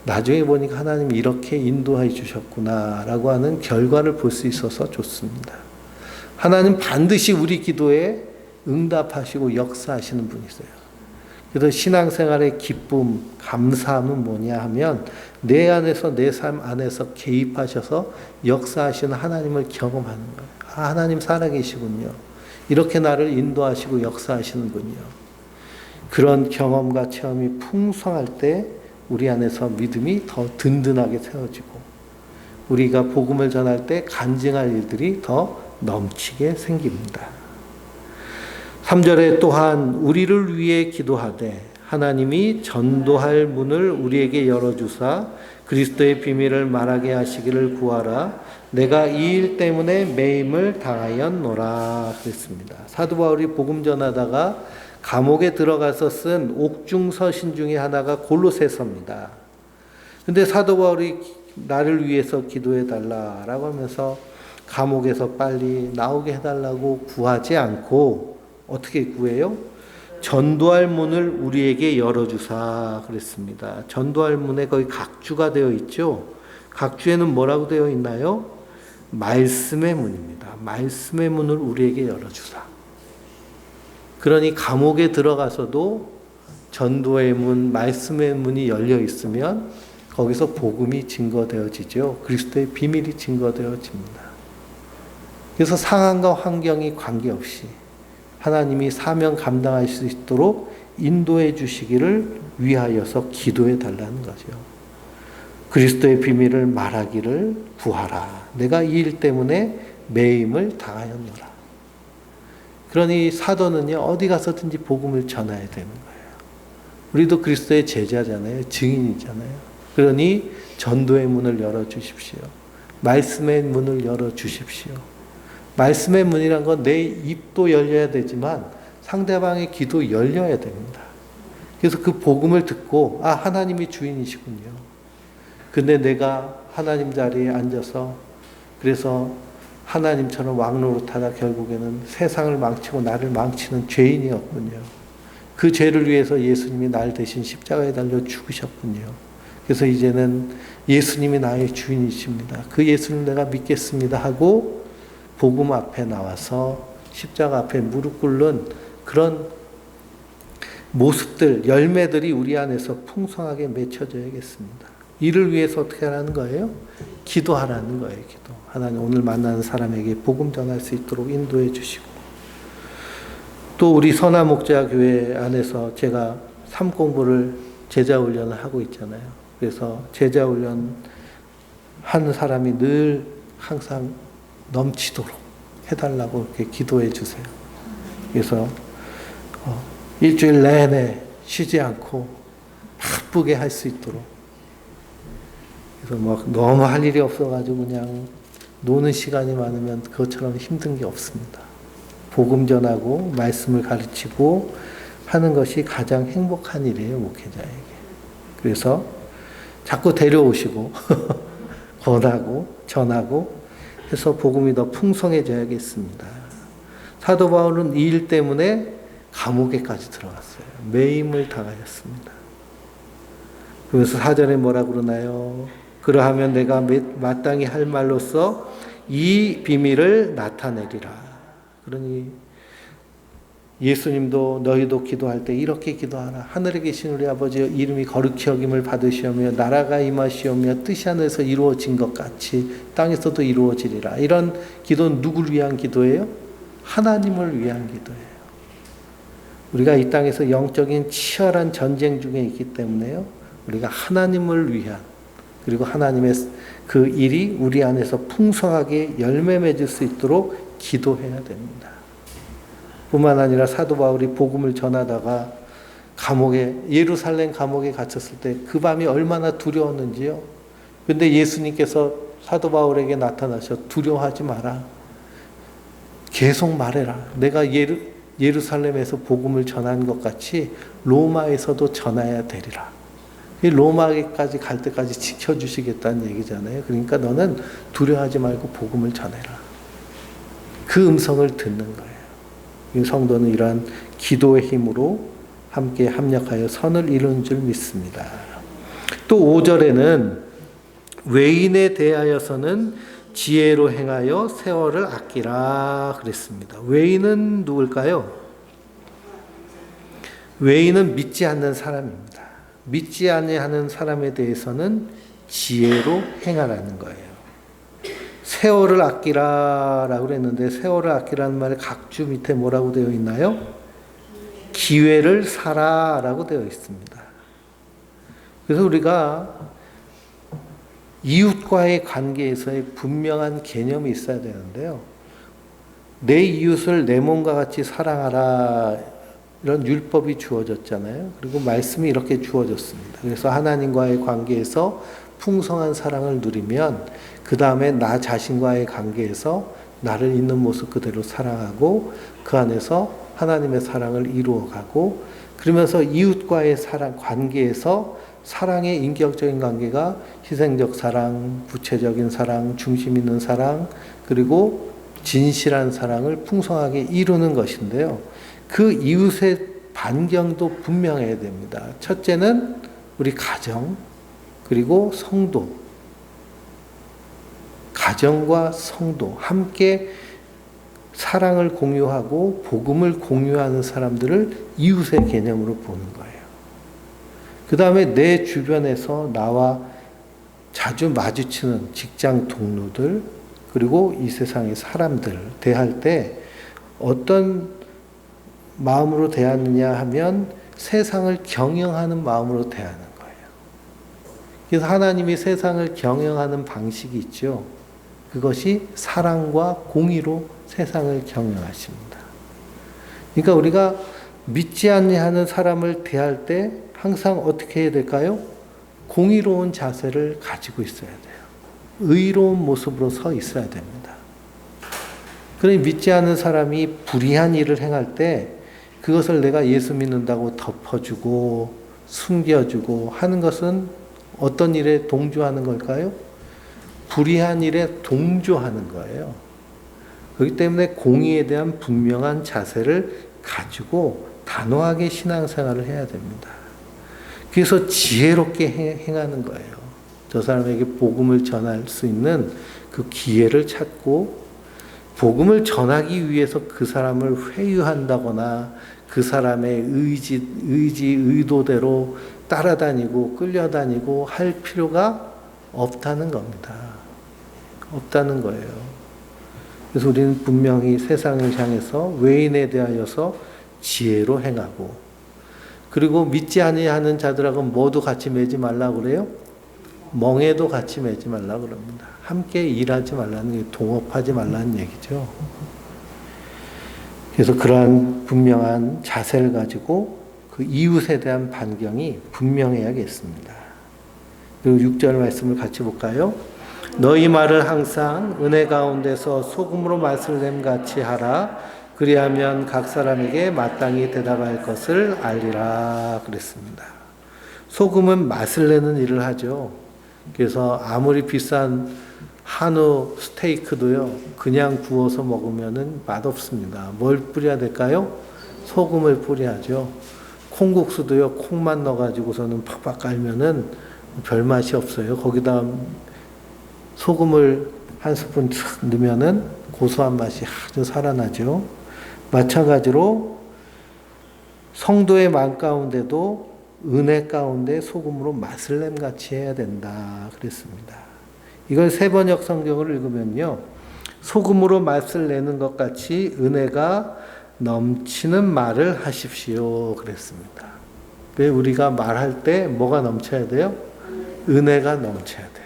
나중에 보니까 하나님이 이렇게 인도해 주셨구나 라고 하는 결과를 볼 수 있어서 좋습니다. 하나님 반드시 우리 기도에 응답하시고 역사하시는 분이세요. 그래서 신앙생활의 기쁨, 감사함은 뭐냐 하면 내 안에서 내 삶 안에서 개입하셔서 역사하시는 하나님을 경험하는 거예요. 아, 하나님 살아계시군요. 이렇게 나를 인도하시고 역사하시는군요. 그런 경험과 체험이 풍성할 때 우리 안에서 믿음이 더 든든하게 세워지고 우리가 복음을 전할 때 간증할 일들이 더 넘치게 생깁니다. 3절에 또한 우리를 위해 기도하되 하나님이 전도할 문을 우리에게 열어주사 그리스도의 비밀을 말하게 하시기를 구하라. 내가 이 일 때문에 매임을 당하였노라 그랬습니다. 사도 바울이 복음 전하다가 감옥에 들어가서 쓴 옥중서신 중에 하나가 골로새서입니다. 근데 사도 바울이 나를 위해서 기도해 달라라고 하면서 감옥에서 빨리 나오게 해달라고 구하지 않고 어떻게 구해요? 전도할 문을 우리에게 열어주사 그랬습니다. 전도할 문에 거기 각주가 되어 있죠. 각주에는 뭐라고 되어 있나요? 말씀의 문입니다. 말씀의 문을 우리에게 열어주사. 그러니 감옥에 들어가서도 전도의 문, 말씀의 문이 열려 있으면 거기서 복음이 증거되어지죠. 그리스도의 비밀이 증거되어집니다. 그래서 상황과 환경이 관계없이 하나님이 사명 감당할 수 있도록 인도해 주시기를 위하여서 기도해 달라는 거죠. 그리스도의 비밀을 말하기를 구하라. 내가 이 일 때문에 매임을 당하였노라. 그러니 사도는요, 어디 가서든지 복음을 전해야 되는 거예요. 우리도 그리스도의 제자잖아요. 증인이잖아요. 그러니 전도의 문을 열어주십시오. 말씀의 문을 열어주십시오. 말씀의 문이란 건 내 입도 열려야 되지만 상대방의 귀도 열려야 됩니다. 그래서 그 복음을 듣고 아, 하나님이 주인이시군요. 근데 내가 하나님 자리에 앉아서 그래서 하나님처럼 왕노릇하다 결국에는 세상을 망치고 나를 망치는 죄인이었군요. 그 죄를 위해서 예수님이 날 대신 십자가에 달려 죽으셨군요. 그래서 이제는 예수님이 나의 주인이십니다. 그 예수님 내가 믿겠습니다 하고 복음 앞에 나와서 십자가 앞에 무릎 꿇는 그런 모습들, 열매들이 우리 안에서 풍성하게 맺혀져야겠습니다. 이를 위해서 어떻게 하라는 거예요? 기도하라는 거예요. 기도. 하나님 오늘 만나는 사람에게 복음 전할 수 있도록 인도해 주시고 또 우리 선화목자교회 안에서 제가 삶 공부를 제자 훈련을 하고 있잖아요. 그래서 제자 훈련 한 사람이 늘 항상 넘치도록 해달라고 이렇게 기도해 주세요. 그래서 일주일 내내 쉬지 않고 바쁘게 할 수 있도록. 그래서 막 너무 할 일이 없어가지고 그냥 노는 시간이 많으면 그것처럼 힘든 게 없습니다. 복음 전하고 말씀을 가르치고 하는 것이 가장 행복한 일이에요, 목회자에게. 그래서 자꾸 데려오시고 권하고 전하고 해서 복음이 더 풍성해져야겠습니다. 사도 바울은 이 일 때문에 감옥에까지 들어갔어요. 매임을 당하였습니다. 그래서 4절에 뭐라고 그러나요? 그러하면 내가 마땅히 할 말로써 이 비밀을 나타내리라. 그러니 예수님도 너희도 기도할 때 이렇게 기도하라. 하늘에 계신 우리 아버지 이름이 거룩히 여김을 받으시오며 나라가 임하시오며 뜻이 하늘에서 이루어진 것 같이 땅에서도 이루어지리라. 이런 기도는 누구를 위한 기도예요? 하나님을 위한 기도예요. 우리가 이 땅에서 영적인 치열한 전쟁 중에 있기 때문에요. 우리가 하나님을 위한 그리고 하나님의 그 일이 우리 안에서 풍성하게 열매 맺을 수 있도록 기도해야 됩니다. 뿐만 아니라 사도 바울이 복음을 전하다가 예루살렘 감옥에 갇혔을 때 그 밤이 얼마나 두려웠는지요. 근데 예수님께서 사도 바울에게 나타나셔 두려워하지 마라. 계속 말해라. 내가 예루살렘에서 복음을 전한 것 같이 로마에서도 전해야 되리라. 로마까지 갈 때까지 지켜주시겠다는 얘기잖아요. 그러니까 너는 두려워하지 말고 복음을 전해라. 그 음성을 듣는 거예요. 이 성도는 이러한 기도의 힘으로 함께 합력하여 선을 이루는 줄 믿습니다. 또 5절에는 외인에 대하여서는 지혜로 행하여 세월을 아끼라 그랬습니다. 외인은 누굴까요? 외인은 믿지 않는 사람입니다. 믿지 아니하는 사람에 대해서는 지혜로 행하라는 거예요. 세월을 아끼라라고 그랬는데 세월을 아끼라는 말에 각주 밑에 뭐라고 되어 있나요? 기회를 사라라고 되어 있습니다. 그래서 우리가 이웃과의 관계에서의 분명한 개념이 있어야 되는데요. 내 이웃을 내 몸과 같이 사랑하라 이런 율법이 주어졌잖아요. 그리고 말씀이 이렇게 주어졌습니다. 그래서 하나님과의 관계에서 풍성한 사랑을 누리면 그 다음에 나 자신과의 관계에서 나를 있는 모습 그대로 사랑하고 그 안에서 하나님의 사랑을 이루어가고 그러면서 이웃과의 관계에서 사랑의 인격적인 관계가 희생적 사랑, 구체적인 사랑, 중심 있는 사랑, 그리고 진실한 사랑을 풍성하게 이루는 것인데요. 그 이웃의 반경도 분명해야 됩니다. 첫째는 우리 가정, 그리고 성도. 가정과 성도, 함께 사랑을 공유하고 복음을 공유하는 사람들을 이웃의 개념으로 보는 거예요. 그 다음에 내 주변에서 나와 자주 마주치는 직장 동료들, 그리고 이 세상의 사람들 대할 때 어떤 마음으로 대하느냐 하면 세상을 경영하는 마음으로 대하는 거예요. 그래서 하나님이 세상을 경영하는 방식이 있죠. 그것이 사랑과 공의로 세상을 경영하십니다. 그러니까 우리가 믿지 아니하는 사람을 대할 때 항상 어떻게 해야 될까요? 공의로운 자세를 가지고 있어야 돼요. 의로운 모습으로 서 있어야 됩니다. 그러니 믿지 않는 사람이 불의한 일을 행할 때 그것을 내가 예수 믿는다고 덮어주고 숨겨주고 하는 것은 어떤 일에 동조하는 걸까요? 불의한 일에 동조하는 거예요. 그렇기 때문에 공의에 대한 분명한 자세를 가지고 단호하게 신앙생활을 해야 됩니다. 그래서 지혜롭게 행하는 거예요. 저 사람에게 복음을 전할 수 있는 그 기회를 찾고 복음을 전하기 위해서 그 사람을 회유한다거나 그 사람의 의도대로 따라다니고 끌려다니고 할 필요가 없다는 겁니다. 없다는 거예요. 그래서 우리는 분명히 세상을 향해서 외인에 대하여서 지혜로 행하고 그리고 믿지 아니하는 자들하고 모두 같이 매지 말라고 그래요? 멍에도 같이 매지 말라고 그럽니다. 함께 일하지 말라는 게 동업하지 말라는 얘기죠. 그래서 그러한 분명한 자세를 가지고 그 이웃에 대한 반경이 분명해야겠습니다. 그리고 6절 말씀을 같이 볼까요? 너희 말을 항상 은혜 가운데서 소금으로 맛을 냄 같이 하라. 그리하면 각 사람에게 마땅히 대답할 것을 알리라 그랬습니다. 소금은 맛을 내는 일을 하죠. 그래서 아무리 비싼 한우 스테이크도요, 그냥 구워서 먹으면은 맛없습니다. 뭘 뿌려야 될까요? 소금을 뿌려야죠. 콩국수도요, 콩만 넣어가지고서는 팍팍 깔면은 별 맛이 없어요. 거기다 소금을 한 스푼 촥 넣으면은 고소한 맛이 아주 살아나죠. 마찬가지로 성도의 마음 가운데도 은혜 가운데 소금으로 맛을 냄 같이 해야 된다 그랬습니다. 이걸 세번역 성경을 읽으면요, 소금으로 맛을 내는 것 같이 은혜가 넘치는 말을 하십시오. 그랬습니다. 왜 우리가 말할 때 뭐가 넘쳐야 돼요? 은혜가 넘쳐야 돼요.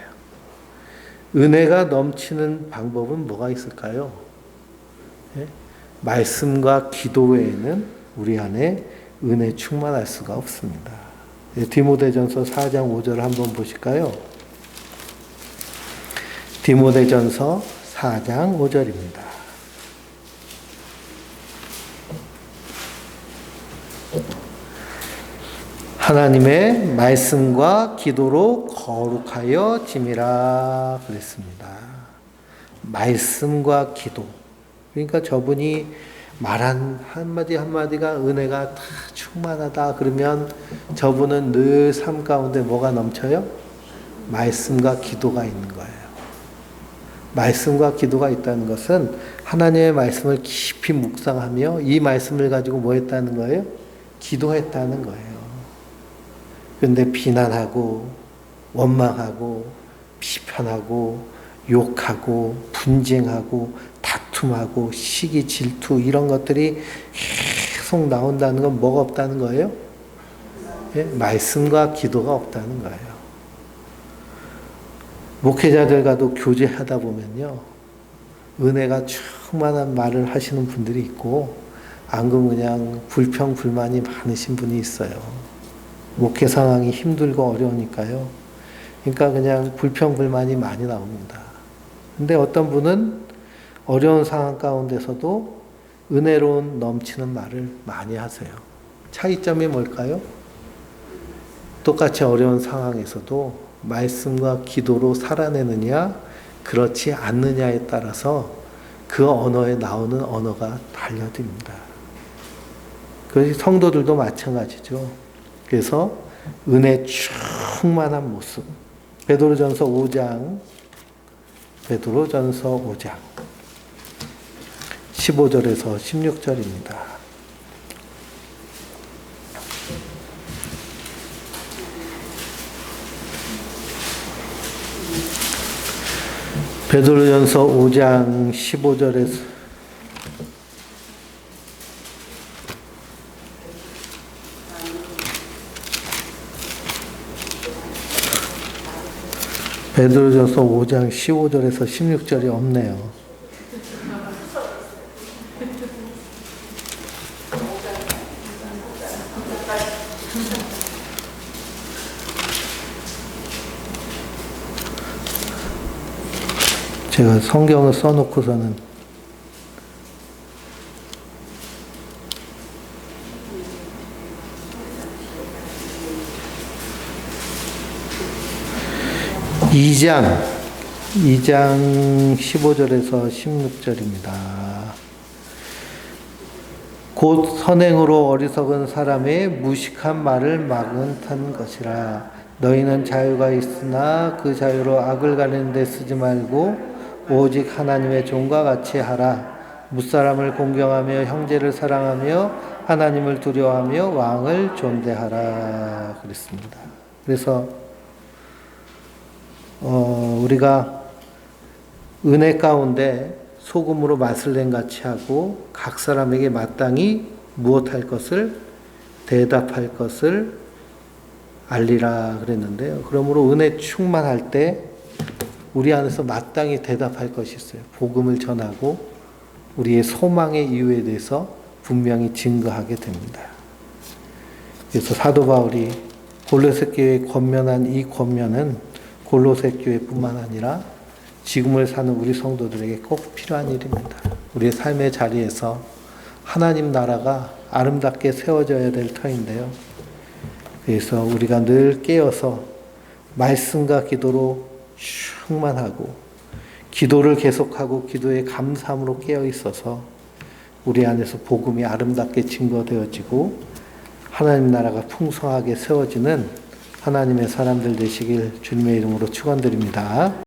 은혜가 넘치는 방법은 뭐가 있을까요? 예? 말씀과 기도 외에는 우리 안에 은혜 충만할 수가 없습니다. 예, 디모데전서 4장 5절을 한번 보실까요? 디모데전서 4장 5절입니다. 하나님의 말씀과 기도로 거룩하여 짐이라 그랬습니다. 말씀과 기도. 그러니까 저분이 말한 한마디 한마디가 은혜가 다 충만하다 그러면 저분은 늘 삶 가운데 뭐가 넘쳐요? 말씀과 기도가 있는 거예요. 말씀과 기도가 있다는 것은 하나님의 말씀을 깊이 묵상하며 이 말씀을 가지고 뭐 했다는 거예요? 기도했다는 거예요. 그런데 비난하고 원망하고 비판하고 욕하고 분쟁하고 다툼하고 시기 질투 이런 것들이 계속 나온다는 건 뭐가 없다는 거예요? 예? 말씀과 기도가 없다는 거예요. 목회자들과도 교제하다 보면요, 은혜가 충만한 말을 하시는 분들이 있고 안 그러면 그냥 불평 불만이 많으신 분이 있어요. 목회 상황이 힘들고 어려우니까요. 그러니까 그냥 불평 불만이 많이 나옵니다. 근데 어떤 분은 어려운 상황 가운데서도 은혜로운 넘치는 말을 많이 하세요. 차이점이 뭘까요? 똑같이 어려운 상황에서도 말씀과 기도로 살아내느냐 그렇지 않느냐에 따라서 그 언어에 나오는 언어가 달려듭니다. 그 성도들도 마찬가지죠. 그래서 은혜 충만한 모습. 베드로전서 5장 15절에서 16절입니다. 베드로전서 5장 15절에서 베드로전서 5장 15절에서 16절이 없네요. 제가 성경을 써놓고서는 이 장 15절에서 16절입니다. 곧 선행으로 어리석은 사람의 무식한 말을 막은 것이라. 너희는 자유가 있으나 그 자유로 악을 가리는 데 쓰지 말고 오직 하나님의 종과 같이 하라. 무사람을 공경하며 형제를 사랑하며 하나님을 두려워하며 왕을 존대하라 그랬습니다. 그래서 우리가 은혜 가운데 소금으로 맛을 낸 같이 하고 각 사람에게 마땅히 무엇할 것을 대답할 것을 알리라 그랬는데요. 그러므로 은혜 충만할 때 우리 안에서 마땅히 대답할 것이 있어요. 복음을 전하고 우리의 소망의 이유에 대해서 분명히 증거하게 됩니다. 그래서 사도 바울이 골로새 교회에 권면한 이 권면은 골로새 교회뿐만 아니라 지금을 사는 우리 성도들에게 꼭 필요한 일입니다. 우리의 삶의 자리에서 하나님 나라가 아름답게 세워져야 될 터인데요. 그래서 우리가 늘 깨어서 말씀과 기도로 충만하고 기도를 계속하고 기도의 감사함으로 깨어 있어서 우리 안에서 복음이 아름답게 증거되어지고 하나님 나라가 풍성하게 세워지는 하나님의 사람들 되시길 주님의 이름으로 축원드립니다.